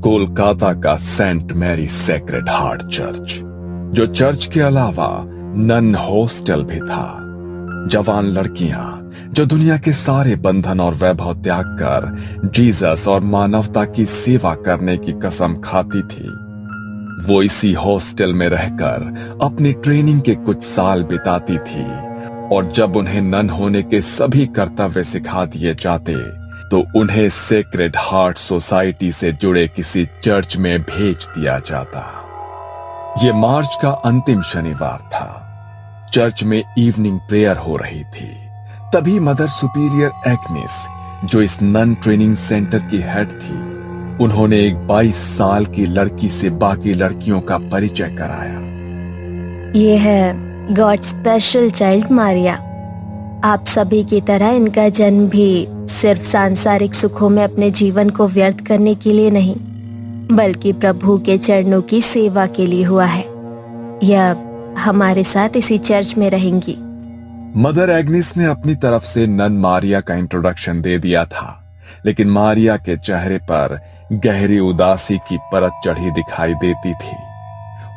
कोलकाता का Saint Mary Sacred Heart church, जो church के अलावा नन हॉस्टल भी था। जवान लड़कियां जो दुनिया के सारे बंधन और वैभव त्याग कर जीसस और मानवता की सेवा करने की कसम खाती थी, वो इसी हॉस्टल में रहकर अपनी ट्रेनिंग के कुछ साल बिताती थी। और जब उन्हें नन होने के सभी कर्तव्य सिखा दिए जाते तो उन्हें सेक्रेड हार्ट सोसाइटी से जुड़े किसी चर्च में भेज दिया जाता। ये मार्च का अंतिम शनिवार था। चर्च में इवनिंग प्रेयर हो रही थी। तभी मदर सुपीरियर एग्नेस, जो इस नन ट्रेनिंग सेंटर की हेड थी, उन्होंने एक 22 साल की लड़की से बाकी लड़कियों का परिचय कराया। ये है गॉड स्पेशल चाइल्ड मारिया। आप सभी की तरह इनका जन्म भी सिर्फ सांसारिक सुखों में अपने जीवन को व्यर्थ करने के लिए नहीं, बल्कि प्रभु के चरणों की सेवा के लिए हुआ है। यह हमारे साथ इसी चर्च में रहेंगी। मदर एग्नेस ने अपनी तरफ से नन मारिया का इंट्रोडक्शन दे दिया था, लेकिन मारिया के चेहरे पर गहरी उदासी की परत चढ़ी दिखाई देती थी।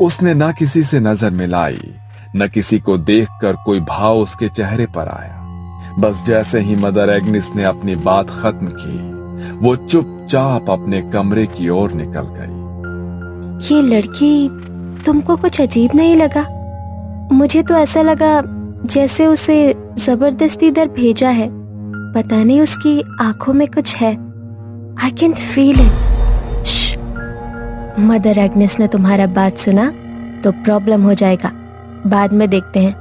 उसने न किसी से नजर मिलाई, न किसी को देखकर कोई भाव उसके चेहरे पर आया। बस जैसे ही मदर एग्नेस ने अपनी बात खत्म की, वो चुपचाप अपने कमरे की ओर निकल गई। ये लड़की तुमको कुछ अजीब नहीं लगा? मुझे तो ऐसा लगा जैसे उसे जबरदस्ती इधर भेजा है। पता नहीं उसकी आंखों में कुछ है। I can feel it. Mother Agnes ने तुम्हारा बात सुना तो प्रॉब्लम हो जाएगा। बाद में देखते हैं।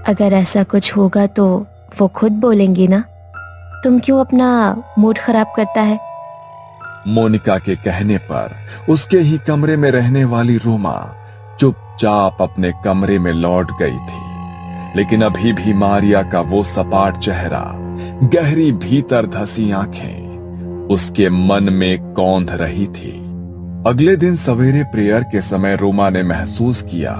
अगर ऐसा कुछ होगा तो वो खुद बोलेंगी ना। तुम क्यों अपना मूड खराब करता है? मोनिका के कहने पर उसके ही कमरे में रहने वाली रोमा चुपचाप अपने कमरे में लौट गई थी। लेकिन अभी भी मारिया का वो सपाट चेहरा, गहरी भीतर धसी आंखें उसके मन में कौंध रही थी। अगले दिन सवेरे प्रेयर के समय रोमा ने महसूस किया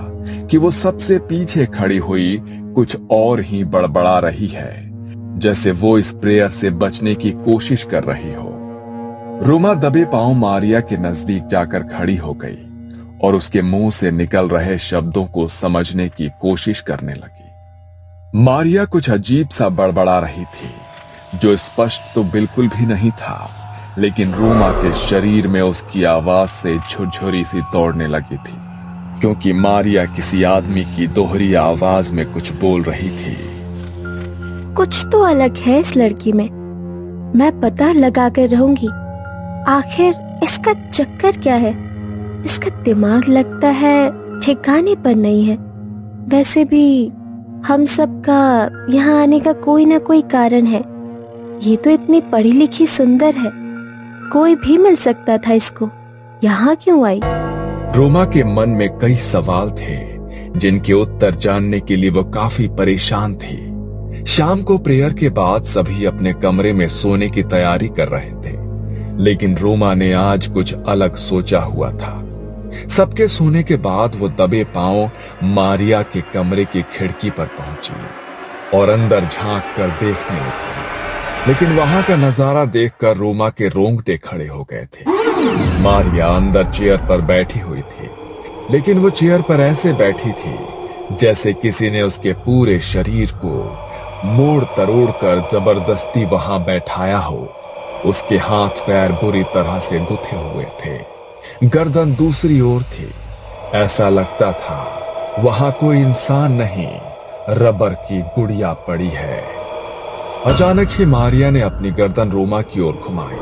कि वो सबसे पीछे खड़ी हुई कुछ और ही बड़बड़ा रही है, जैसे वो इस प्रेयर से बचने की कोशिश कर रही हो। रोमा दबे पांव मारिया के नजदीक जाकर खड़ी हो गई और उसके मुंह से निकल रहे शब्दों को समझने की कोशिश करने लगी। मारिया कुछ अजीब सा बड़बड़ा रही थी, जो स्पष्ट तो बिल्कुल भी नहीं था, लेकिन रोमा के शरीर में उसकी आवाज से झुरझुरी सी दौड़ने लगी थी, क्योंकि मारिया किसी आदमी की दोहरी आवाज में कुछ बोल रही थी। कुछ तो अलग है इस लड़की में। मैं पता लगा कर रहूंगी आखिर इसका चक्कर क्या है। इसका दिमाग लगता है ठिकाने पर नहीं है। वैसे भी हम सबका यहाँ आने का कोई ना कोई कारण है। ये तो इतनी पढ़ी लिखी सुंदर है, कोई भी मिल सकता था इसको। यहाँ क्यों आई? रोमा के मन में कई सवाल थे, जिनके उत्तर जानने के लिए वो काफी परेशान थी। शाम को प्रेयर के बाद सभी अपने कमरे में सोने की तैयारी कर रहे थे, लेकिन रोमा ने आज कुछ अलग सोचा हुआ था। सबके सोने के बाद वो दबे पांव मारिया के कमरे की खिड़की पर पहुंची और अंदर झांक कर देखने लगी। लेकिन वहां का नजारा देखकर रोमा के रोंगटे खड़े हो गए थे। मारिया अंदर चेयर पर बैठी हुई थी, लेकिन वो चेयर पर ऐसे बैठी थी जैसे किसी ने उसके पूरे शरीर को मोड़ तरोड़ कर जबरदस्ती वहां बैठाया हो। उसके हाथ पैर बुरी तरह से गुथे हुए थे, गर्दन दूसरी ओर थी। ऐसा लगता था वहां कोई इंसान नहीं, रबर की गुड़िया पड़ी है। अचानक ही मारिया ने अपनी गर्दन रोमा की ओर घुमाई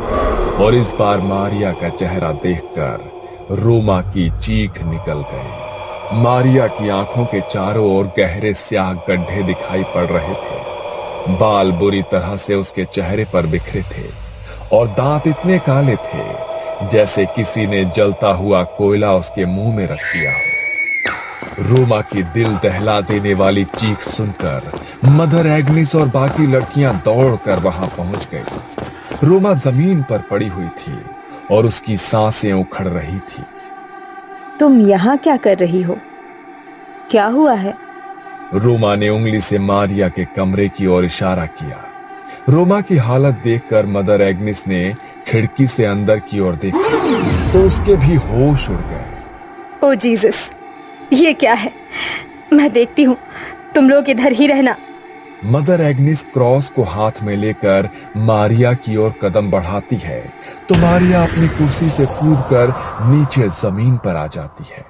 और इस बार मारिया का चेहरा देखकर रोमा की चीख निकल गई। मारिया की आंखों के चारों ओर गहरे स्याह गड्ढे दिखाई पड़ रहे थे। बाल बुरी तरह से उसके चेहरे पर बिखरे थे और दांत इतने काले थे जैसे किसी ने जलता हुआ कोयला उसके मुंह में रख दिया हो। रोमा की दिल दहला देने वाली चीख सुनकर मदर एग्नेस और बाकी लड़कियां दौड़कर वहां पहुंच गई। रोमा जमीन पर पड़ी हुई थी और उसकी सांसें उखड़ रही थी। तुम यहाँ क्या कर रही हो? क्या हुआ है? रोमा ने उंगली से मारिया के कमरे की ओर इशारा किया। रोमा की हालत देखकर मदर एग्निस ने खिड़की से अंदर की ओर देखा तो उसके भी होश उड़ गए। ओ जीसस, ये क्या है? मैं देखती हूँ, तुम लोग इधर ही रहना। मदर एग्निस क्रॉस को हाथ में लेकर मारिया की ओर कदम बढ़ाती है तो मारिया अपनी कुर्सी से कूदकर नीचे जमीन पर आ जाती है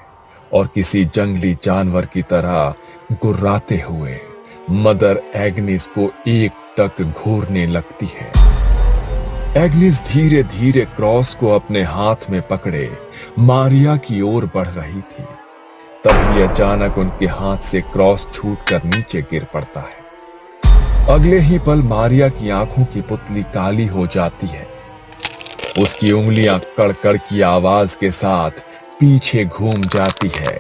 और किसी जंगली जानवर की तरह गुर्राते हुए मदर एग्निस को एक टक घूरने लगती है। एग्निस धीरे धीरे क्रॉस को अपने हाथ में पकड़े मारिया की ओर बढ़ रही थी। तभी अचानक उनके हाथ से क्रॉस छूटकर नीचे गिर पड़ता है। अगले ही पल मारिया की आंखों की पुतली काली हो जाती है। उसकी उंगलियां कड़कड़ की आवाज के साथ पीछे घूम जाती है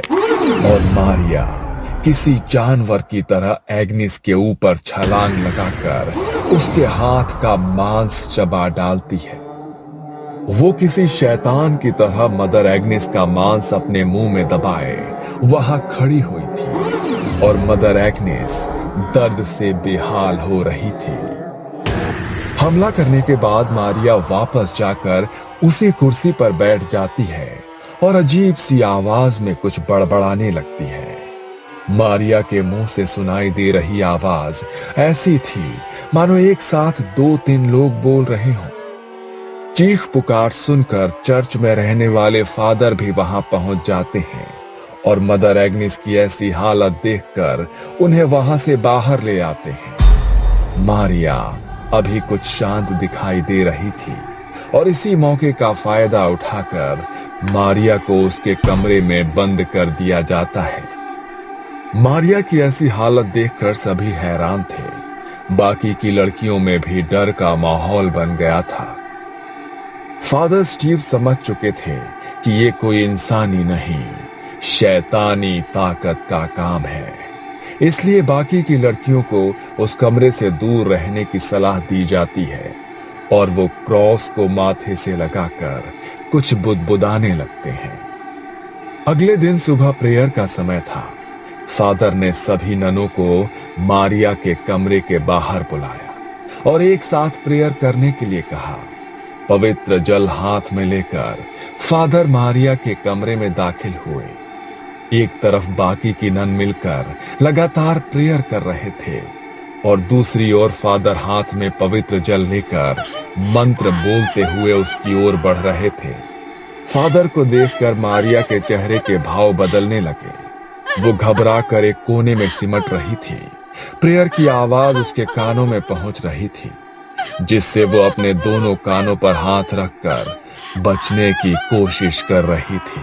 और मारिया किसी जानवर की तरह एग्निस के ऊपर छलांग लगाकर उसके हाथ का मांस चबा डालती है। वो किसी शैतान की तरह मदर एग्निस का मांस अपने मुंह में दबाए वहां खड़ी हुई थी और मदर एग्निस दर्द से बेहाल हो रही थी। हमला करने के बाद मारिया वापस जाकर उसी कुर्सी पर बैठ जाती है और अजीब सी आवाज में कुछ बड़बड़ाने लगती है। मारिया के मुंह से सुनाई दे रही आवाज ऐसी थी मानो एक साथ 2-3 लोग बोल रहे हों। चीख पुकार सुनकर चर्च में रहने वाले फादर भी वहां पहुंच जाते हैं और मदर एग्निस की ऐसी हालत देखकर उन्हें वहां से बाहर ले आते हैं। मारिया अभी कुछ शांत दिखाई दे रही थी और इसी मौके का फायदा उठाकर मारिया को उसके कमरे में बंद कर दिया जाता है। मारिया की ऐसी हालत देखकर सभी हैरान थे। बाकी की लड़कियों में भी डर का माहौल बन गया था। फादर स्टीव समझ चुके थे कि ये कोई इंसानी नहीं, शैतानी ताकत का काम है। इसलिए बाकी की लड़कियों को उस कमरे से दूर रहने की सलाह दी जाती है और वो क्रॉस को माथे से लगाकर कुछ बुदबुदाने लगते हैं। अगले दिन सुबह प्रेयर का समय था। फादर ने सभी ननों को मारिया के कमरे के बाहर बुलाया और एक साथ प्रेयर करने के लिए कहा। पवित्र जल हाथ में लेकर फादर मारिया के कमरे में दाखिल हुए। एक तरफ बाकी की नन मिलकर लगातार प्रेयर कर रहे थे और दूसरी ओर फादर हाथ में पवित्र जल लेकर मंत्र बोलते हुए उसकी ओर बढ़ रहे थे। फादर को देखकर मारिया के चेहरे के भाव बदलने लगे। वो घबरा कर एक कोने में सिमट रही थी। प्रेयर की आवाज उसके कानों में पहुंच रही थी, जिससे वो अपने दोनों कानों पर हाथ रखकर बचने की कोशिश कर रही थी।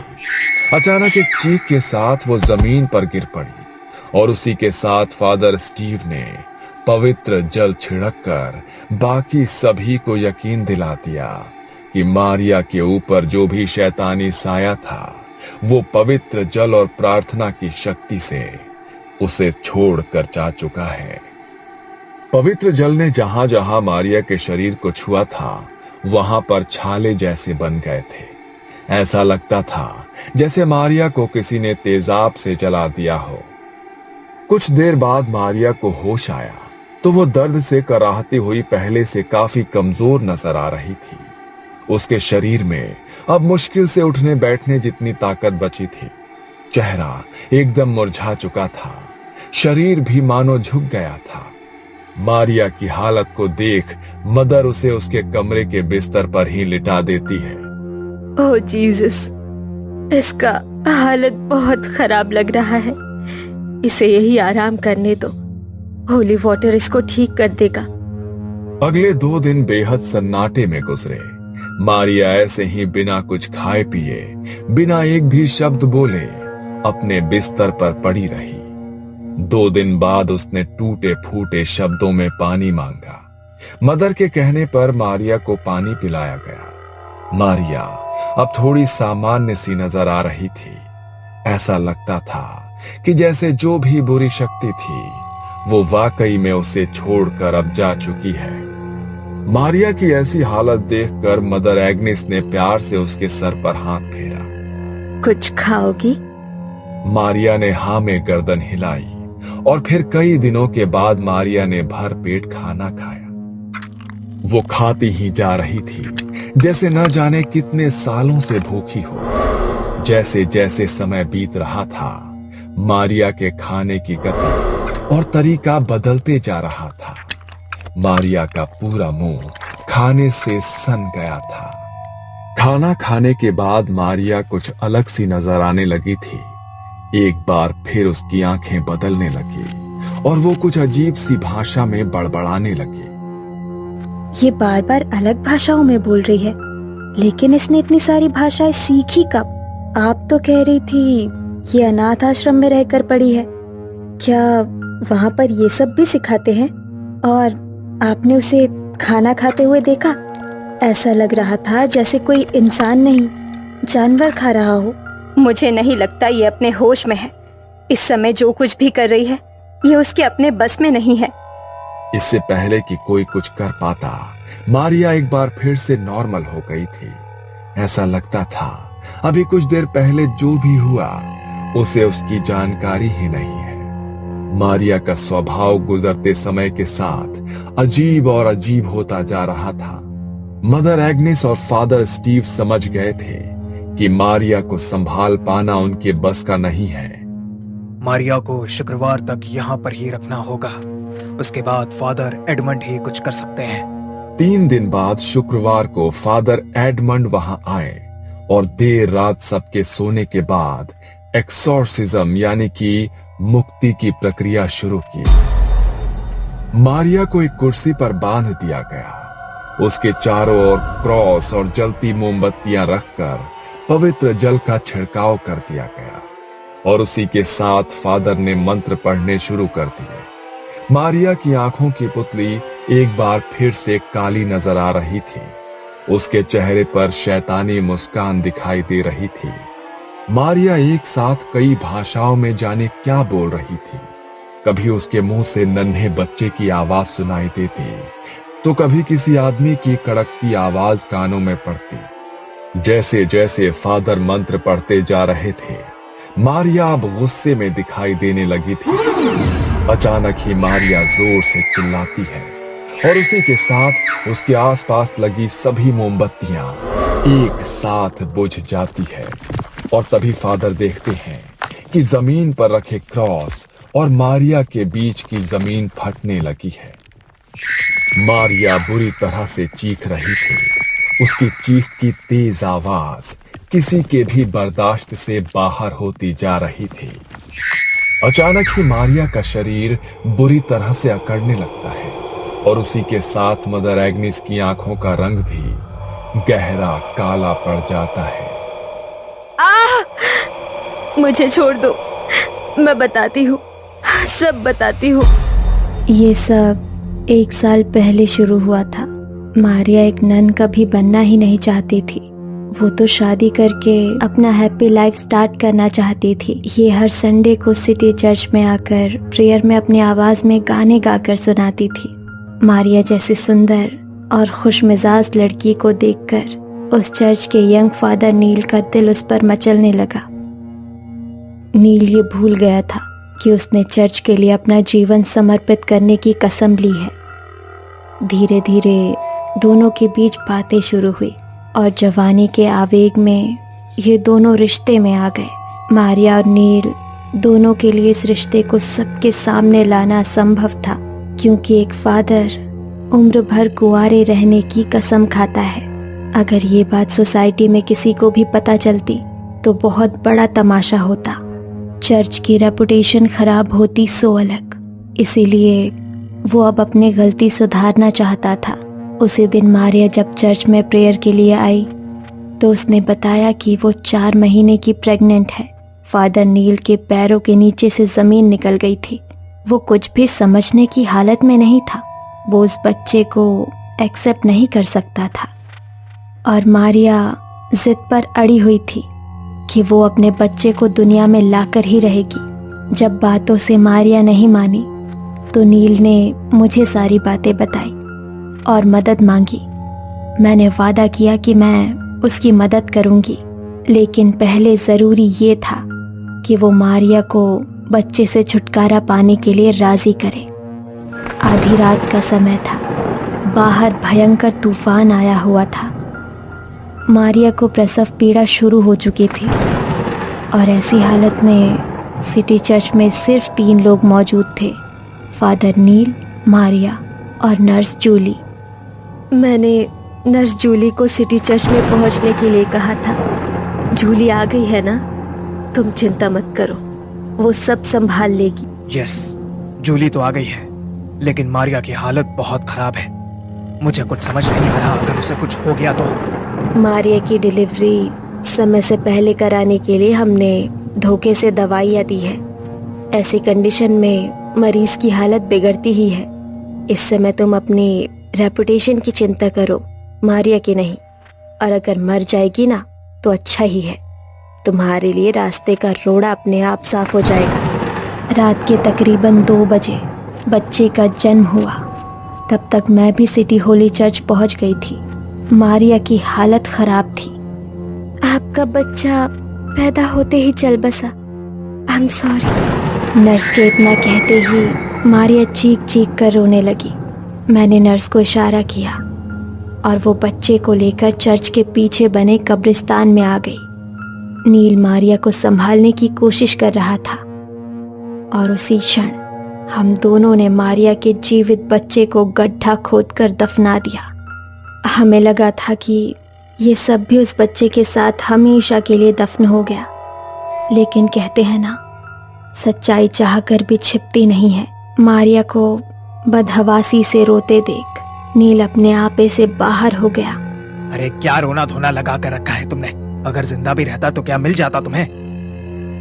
अचानक एक चीख के साथ वो जमीन पर गिर पड़ी और उसी के साथ फादर स्टीव ने पवित्र जल छिड़ककर बाकी सभी को यकीन दिला दिया कि मारिया के ऊपर जो भी शैतानी साया था वो पवित्र जल और प्रार्थना की शक्ति से उसे छोड़कर जा चुका है। पवित्र जल ने जहां जहां मारिया के शरीर को छुआ था वहां पर छाले जैसे बन गए थे। ऐसा लगता था जैसे मारिया को किसी ने तेजाब से जला दिया हो। कुछ देर बाद मारिया को होश आया तो वो दर्द से कराहती हुई पहले से काफी कमजोर नजर आ रही थी। उसके शरीर में अब मुश्किल से उठने बैठने जितनी ताकत बची थी। चेहरा एकदम मुरझा चुका था, शरीर भी मानो झुक गया था। मारिया की हालत को देख मदर उसे उसके कमरे के बिस्तर पर ही लिटा देती है। ओह जीसस, इसका हालत बहुत खराब लग रहा है। इसे यही आराम करने दो, होली वाटर इसको ठीक कर देगा। अगले 2 दिन बेहद सन्नाटे में गुजरे। मारिया ऐसे ही बिना कुछ खाए पिए, बिना एक भी शब्द बोले अपने बिस्तर पर पड़ी रही। 2 दिन बाद उसने टूटे फूटे शब्दों में पानी मांगा। मदर के कहने पर मारिया को पानी पिलाया गया। मारिया अब थोड़ी सामान्य सी नजर आ रही थी। ऐसा लगता था कि जैसे जो भी बुरी शक्ति थी वो वाकई में उसे छोड़कर अब जा चुकी है। मारिया की ऐसी हालत देखकर मदर एग्निस ने प्यार से उसके सर पर हाथ फेरा। कुछ खाओगी? मारिया ने हाँ में गर्दन हिलाई और फिर कई दिनों के बाद मारिया ने भर पेट खाना खाया। वो खाती ही जा रही थी जैसे न जाने कितने सालों से भूखी हो। जैसे जैसे समय बीत रहा था, मारिया के खाने की गति और तरीका बदलते जा रहा था। मारिया का पूरा मुंह खाने से सन गया था। खाना खाने के बाद मारिया कुछ अलग सी नजर आने लगी थी। एक बार फिर उसकी आंखें बदलने लगी और वो कुछ अजीब सी भाषा में बड़बड़ाने लगी। ये बार बार अलग भाषाओं में बोल रही है, लेकिन इसने इतनी सारी भाषाएं सीखी कब? आप तो कह रही थी ये अनाथ आश्रम में रहकर पढ़ी है। क्या वहाँ पर ये सब भी सिखाते हैं? और आपने उसे खाना खाते हुए देखा? ऐसा लग रहा था जैसे कोई इंसान नहीं, जानवर खा रहा हो। मुझे नहीं लगता ये अपने होश में है। इस समय जो कुछ भी कर रही है ये उसके अपने बस में नहीं है। इससे पहले कि कोई कुछ कर पाता, मारिया एक बार फिर से नॉर्मल हो गई थी। ऐसा लगता था अभी कुछ देर पहले जो भी हुआ उसे उसकी जानकारी ही नहीं है। मारिया का स्वभाव गुजरते समय के साथ अजीब और अजीब होता जा रहा था। मदर एग्नेस और फादर स्टीव समझ गए थे कि मारिया को संभाल पाना उनके बस का नहीं है। मारिया को शुक्रवार तक यहाँ पर ही रखना होगा, उसके बाद फादर एडमंड ही कुछ कर सकते हैं। 3 दिन बाद शुक्रवार को फादर एडमंड वहां आए और देर रात सबके सोने के बाद एक्सोर्सिज्म यानी कि मुक्ति की प्रक्रिया शुरू की। मारिया को एक कुर्सी पर बांध दिया गया। उसके चारों ओर क्रॉस और जलती मोमबत्तियां रखकर पवित्र जल का छिड़काव कर दिया गया और उसी के साथ फादर ने मंत्र पढ़ने शुरू कर दिए। मारिया की आंखों की पुतली एक बार फिर से काली नजर आ रही थी। उसके चेहरे पर शैतानी मुस्कान दिखाई दे रही थी। मारिया एक साथ कई भाषाओं में जाने क्या बोल रही थी। कभी उसके मुंह से नन्हे बच्चे की आवाज सुनाई देती, तो कभी किसी आदमी की कड़कती आवाज कानों में पड़ती। जैसे जैसे फादर मंत्र पढ़ते जा रहे थे, मारिया अब गुस्से में दिखाई देने लगी थी। अचानक ही मारिया जोर से चिल्लाती है और उसी के साथ उसके आसपास लगी सभी मोमबत्तियां एक साथ बुझ जाती है। और तभी फादर देखते हैं कि जमीन पर रखे क्रॉस और मारिया के बीच की जमीन फटने लगी है। मारिया बुरी तरह से चीख रही थी। उसकी चीख की तेज आवाज किसी के भी बर्दाश्त से बाहर होती जा रही थी। अचानक ही मारिया का शरीर बुरी तरह से अकड़ने लगता है और उसी के साथ मदर एग्नेस की आंखों का रंग भी गहरा काला पड़ जाता है। मुझे छोड़ दो, मैं बताती हूँ, सब बताती हूँ। ये सब 1 साल पहले शुरू हुआ था। मारिया एक नन कभी बनना ही नहीं चाहती थी। वो तो शादी करके अपना हैप्पी लाइफ स्टार्ट करना चाहती थी। ये हर संडे को सिटी चर्च में आकर प्रेयर में अपनी आवाज में गाने गाकर सुनाती थी। मारिया जैसी सुंदर और खुश मिजाज लड़की को देखकर उस चर्च के यंग फादर नील का दिल उस पर मचलने लगा। नील ये भूल गया था कि उसने चर्च के लिए अपना जीवन समर्पित करने की कसम ली है। धीरे धीरे दोनों के बीच बातें शुरू हुई और जवानी के आवेग में ये दोनों रिश्ते में आ गए। मारिया और नील दोनों के लिए इस रिश्ते को सबके सामने लाना असंभव था, क्योंकि एक फादर उम्र भर कुंवारे रहने की कसम खाता है। अगर ये बात सोसाइटी में किसी को भी पता चलती तो बहुत बड़ा तमाशा होता। चर्च की रेपुटेशन खराब होती सो अलग। इसीलिए वो अब अपनी गलती सुधारना चाहता था। उसी दिन मारिया जब चर्च में प्रेयर के लिए आई तो उसने बताया कि वो 4 महीने की प्रेग्नेंट है। फादर नील के पैरों के नीचे से जमीन निकल गई थी। वो कुछ भी समझने की हालत में नहीं था। वो उस बच्चे को एक्सेप्ट नहीं कर सकता था और मारिया जिद पर अड़ी हुई थी कि वो अपने बच्चे को दुनिया में लाकर ही रहेगी। जब बातों से मारिया नहीं मानी तो नील ने मुझे सारी बातें बताई और मदद मांगी। मैंने वादा किया कि मैं उसकी मदद करूंगी, लेकिन पहले ज़रूरी ये था कि वो मारिया को बच्चे से छुटकारा पाने के लिए राज़ी करे। आधी रात का समय था। बाहर भयंकर तूफान आया हुआ था। मारिया को प्रसव पीड़ा शुरू हो चुकी थी और ऐसी हालत में सिटी चर्च में सिर्फ 3 लोग मौजूद थे, फादर नील, मारिया और नर्स जूली। मैंने नर्स जूली को सिटी चर्च में पहुंचने के लिए कहा था। जूली आ गई है ना? तुम चिंता मत करो, वो सब संभाल लेगी। यस, जूली तो आ गई है, लेकिन मारिया की हालत बहुत खराब है। मुझे कुछ समझ नहीं आ रहा, अगर उसे कुछ हो गया तो। मारिया की डिलीवरी समय से पहले कराने के लिए हमने धोखे से दवाइयाँ दी है। ऐसी कंडीशन में मरीज की हालत बिगड़ती ही है। इस समय तुम अपनी रेपुटेशन की चिंता करो, मारिया की नहीं। और अगर मर जाएगी ना तो अच्छा ही है, तुम्हारे लिए रास्ते का रोड़ा अपने आप साफ हो जाएगा। रात के तकरीबन 2 बजे बच्चे का जन्म हुआ। तब तक मैं भी सिटी होली चर्च पहुंच गई थी। मारिया की हालत खराब थी। आपका बच्चा पैदा होते ही चल बसा। I am sorry. नर्स के इतना कहते ही मारिया चीख चीख कर रोने लगी। मैंने नर्स को इशारा किया और वो बच्चे को लेकर चर्च के पीछे बने कब्रिस्तान में आ गई। नील मारिया को संभालने की कोशिश कर रहा था और उसी क्षण हम दोनों ने मारिया के जीवित बच्चे को गड्ढा खोदकर दफना दिया। हमें लगा था कि ये सब भी उस बच्चे के साथ हमेशा के लिए दफन हो गया, लेकिन कहते हैं ना, सच्चाई चाहकर भी छिपती नहीं है। मारिया को बदहवासी से रोते देख नील अपने आपे से बाहर हो गया। अरे क्या रोना धोना लगा कर रखा है तुमने? अगर जिंदा भी रहता तो क्या मिल जाता तुम्हें?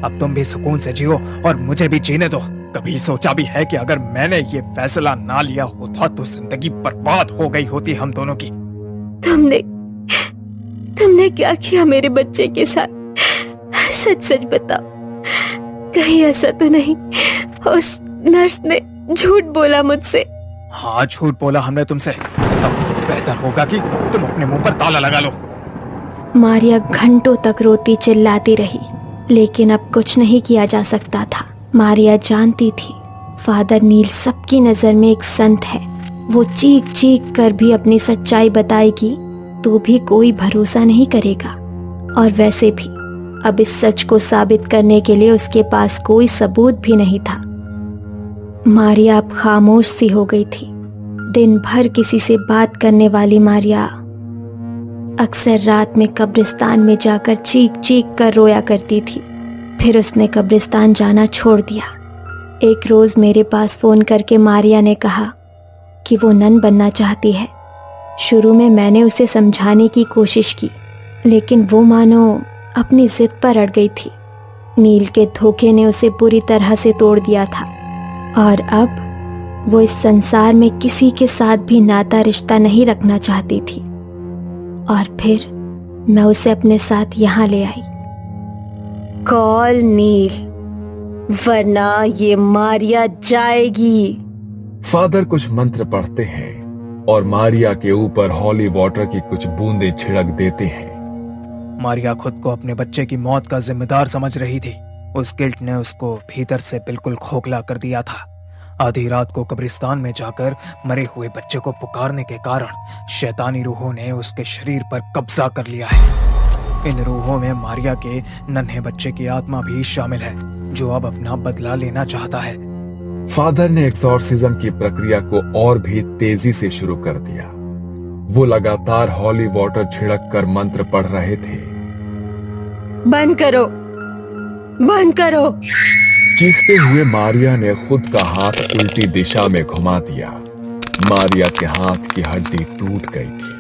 अब तुम भी सुकून से जियो और मुझे भी जीने दो। कभी सोचा भी है कि अगर मैंने ये फैसला ना लिया होता तो जिंदगी बर्बाद हो गई होती हम दोनों की। तुमने क्या किया मेरे बच्चे के साथ? सच सच बताओ, कहीं ऐसा तो नहीं उस नर्स ने झूठ बोला मुझसे? हाँ, झूठ बोला हमने तुमसे। अब बेहतर होगा कि तुम अपने मुंह पर ताला लगा लो। मारिया घंटों तक रोती चिल्लाती रही, लेकिन अब कुछ नहीं किया जा सकता था। मारिया जानती थी फादर नील सबकी नजर में एक संत है। वो चीख चीख कर भी अपनी सच्चाई बताएगी तो भी कोई भरोसा नहीं करेगा। और वैसे भी अब इस सच को साबित करने के लिए उसके पास कोई सबूत भी नहीं था। मारिया अब खामोश सी हो गई थी। दिन भर किसी से बात करने वाली मारिया अक्सर रात में कब्रिस्तान में जाकर चीख चीख कर रोया करती थी। फिर उसने कब्रिस्तान जाना छोड़ दिया। एक रोज मेरे पास फोन करके मारिया ने कहा कि वो नन बनना चाहती है। शुरू में मैंने उसे समझाने की कोशिश की, लेकिन वो मानो अपनी जिद पर अड़ गई थी। नील के धोखे ने उसे बुरी तरह से तोड़ दिया था और अब वो इस संसार में किसी के साथ भी नाता रिश्ता नहीं रखना चाहती थी। और फिर मैं उसे अपने साथ यहाँ ले आई। कॉल नील, वरना ये मारिया जाएगी। फादर कुछ मंत्र पढ़ते हैं और मारिया के ऊपर हॉली वाटर की कुछ बूंदें छिड़क देते हैं। मारिया खुद को अपने बच्चे की मौत का जिम्मेदार समझ रही थी। उस गिल्ट ने उसको भीतर से बिल्कुल खोखला कर दिया था। आधी रात को कब्रिस्तान में जाकर मरे हुए बच्चे को पुकारने के कारण शैतानी रूहों ने उसके शरीर पर कब्जा कर लिया है। इन रूहों में मारिया के नन्हे बच्चे की आत्मा भी शामिल है, जो अब अपना बदला लेना चाहता है। फादर ने एक्सॉर्सिज्म की प्रक्रिया को और भी तेजी से शुरू कर दिया। वो लगातार हॉली वाटर छिड़क कर मंत्र पढ़ रहे थे। बंद करो, बंद करो। चीखते हुए मारिया ने खुद का हाथ उल्टी दिशा में घुमा दिया। मारिया के हाथ की हड्डी टूट गई थी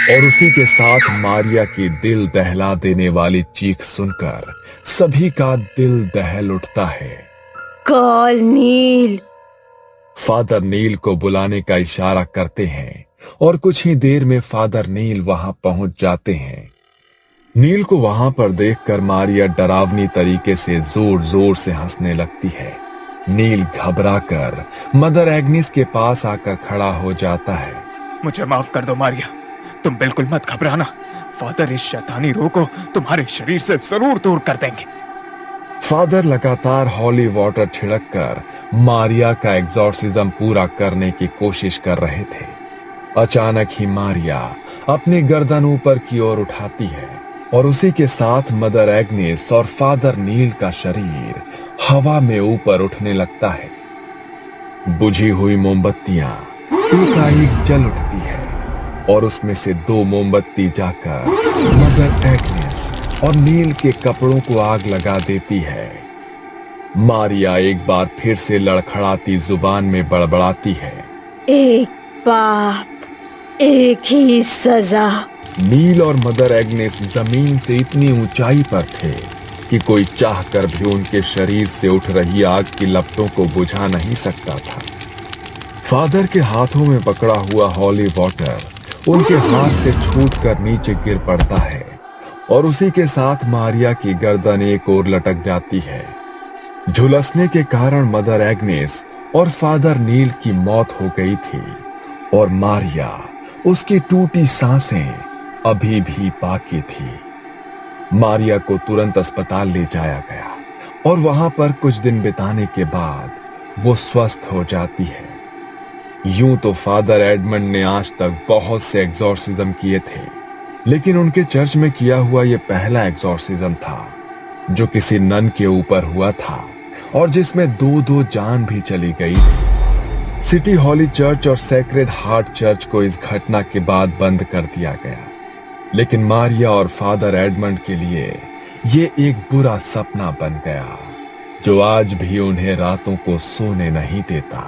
और उसी के साथ मारिया की दिल दहला देने वाली चीख सुनकर सभी का दिल दहल उठता है। कॉल नील। फादर नील को बुलाने का इशारा करते हैं और कुछ ही देर में फादर नील वहां पहुंच जाते हैं। नील को वहां पर देखकर मारिया डरावनी तरीके से जोर जोर से हंसने लगती है। नील घबराकर मदर एग्निस के पास आकर खड़ा हो जाता है। मुझे माफ कर दो मारिया, तुम बिल्कुल मत घबराना। फादर इस शैतानी रूह को तुम्हारे शरीर से जरूर दूर कर देंगे। फादर लगातार हॉली वाटर छिड़क कर मारिया का एग्जॉर्सिज्म पूरा करने की कोशिश कर रहे थे अचानक ही मारिया अपनी गर्दन ऊपर की ओर उठाती है और उसी के साथ मदर एग्नेस और फादर नील का शरीर हवा में ऊपर उठने लगता है। बुझी हुई मोमबत्तियां एकाएक जल उठती है और उसमें से 2 मोमबत्ती जाकर मदर एग्नेस और नील के कपड़ों को आग लगा देती है। मारिया एक बार फिर से लड़खड़ाती जुबान में बड़बड़ाती है, एक पाप, एक ही सजा। नील और मदर एग्नेस जमीन से इतनी ऊंचाई पर थे कि कोई चाहकर भी उनके शरीर से उठ रही आग की लपटों को बुझा नहीं सकता था। फादर के हाथों में पकड़ा हुआ हॉली वाटर उनके हाथ से छूटकर नीचे गिर पड़ता है और उसी के साथ मारिया की गर्दन एक ओर लटक जाती है। झुलसने के कारण मदर एग्नेस और फादर नील की मौत हो गई थी और मारिया, उसकी टूटी सांसें अभी भी बाकी थी। मारिया को तुरंत अस्पताल ले जाया गया और वहां पर कुछ दिन बिताने के बाद वो स्वस्थ हो जाती है। यूं तो फादर एडमंड ने आज तक बहुत से एग्जॉर्सिज्म किए थे, लेकिन उनके चर्च में किया हुआ यह पहला एग्जॉर्सिज्म था जो किसी नन के ऊपर हुआ था और जिसमें 2 जान भी चली गई थी। सिटी हॉली चर्च और सेक्रेड हार्ट चर्च को इस घटना के बाद बंद कर दिया गया, लेकिन मारिया और फादर एडमंड के लिए ये एक बुरा सपना बन गया जो आज भी उन्हें रातों को सोने नहीं देता।